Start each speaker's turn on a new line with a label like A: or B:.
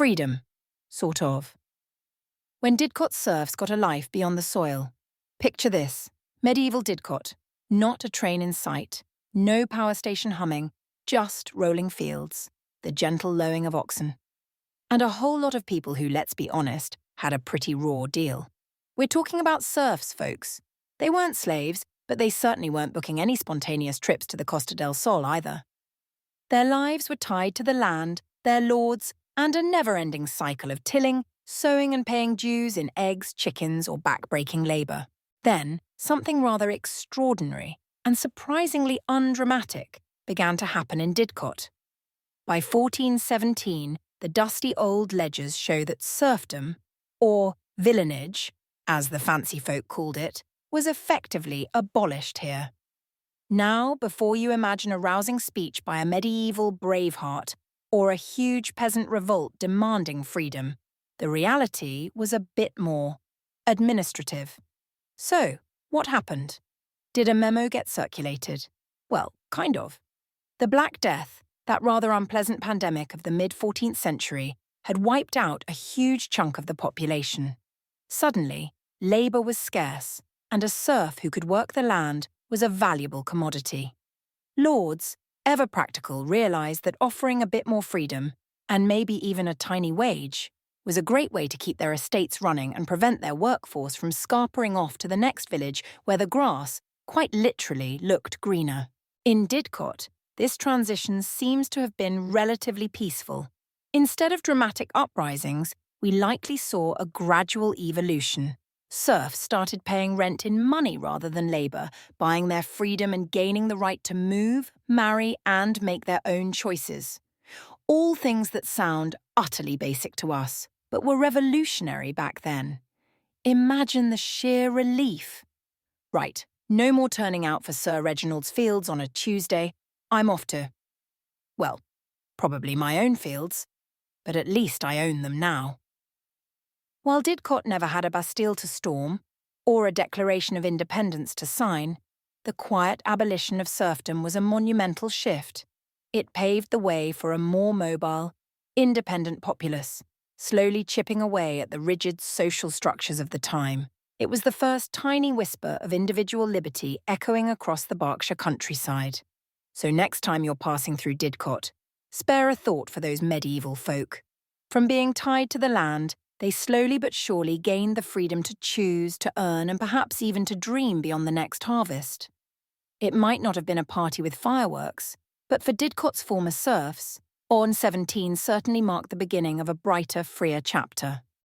A: Freedom, sort of. When Didcot serfs got a life beyond the soil. Picture this, medieval Didcot, not a train in sight, no power station humming, just rolling fields, the gentle lowing of oxen. And a whole lot of people who, let's be honest, had a pretty raw deal. We're talking about serfs, folks. They weren't slaves, but they certainly weren't booking any spontaneous trips to the Costa del Sol either. Their lives were tied to the land, their lords, and a never-ending cycle of tilling, sowing and paying dues in eggs, chickens, or back-breaking labour. Then, something rather extraordinary and surprisingly undramatic began to happen in Didcot. By 1417, the dusty old ledgers show that serfdom, or villenage, as the fancy folk called it, was effectively abolished here. Now, before you imagine a rousing speech by a medieval braveheart or a huge peasant revolt demanding freedom, the reality was a bit more administrative. So, what happened? Did a memo get circulated? Well, kind of. The Black Death, that rather unpleasant pandemic of the mid-14th century, had wiped out a huge chunk of the population. Suddenly, labour was scarce, and a serf who could work the land was a valuable commodity. Lords, ever practical, realised that offering a bit more freedom, and maybe even a tiny wage, was a great way to keep their estates running and prevent their workforce from scarpering off to the next village where the grass, quite literally, looked greener. In Didcot, this transition seems to have been relatively peaceful. Instead of dramatic uprisings, we likely saw a gradual evolution. Serfs started paying rent in money rather than labour, buying their freedom and gaining the right to move, marry, and make their own choices. All things that sound utterly basic to us, but were revolutionary back then. Imagine the sheer relief. Right, no more turning out for Sir Reginald's fields on a Tuesday. I'm off to, well, probably my own fields, but at least I own them now. While Didcot never had a Bastille to storm, or a Declaration of Independence to sign, the quiet abolition of serfdom was a monumental shift. It paved the way for a more mobile, independent populace, slowly chipping away at the rigid social structures of the time. It was the first tiny whisper of individual liberty echoing across the Berkshire countryside. So next time you're passing through Didcot, spare a thought for those medieval folk. From being tied to the land, they slowly but surely gained the freedom to choose, to earn, and perhaps even to dream beyond the next harvest. It might not have been a party with fireworks, but for Didcot's former serfs, On 17 certainly marked the beginning of a brighter, freer chapter.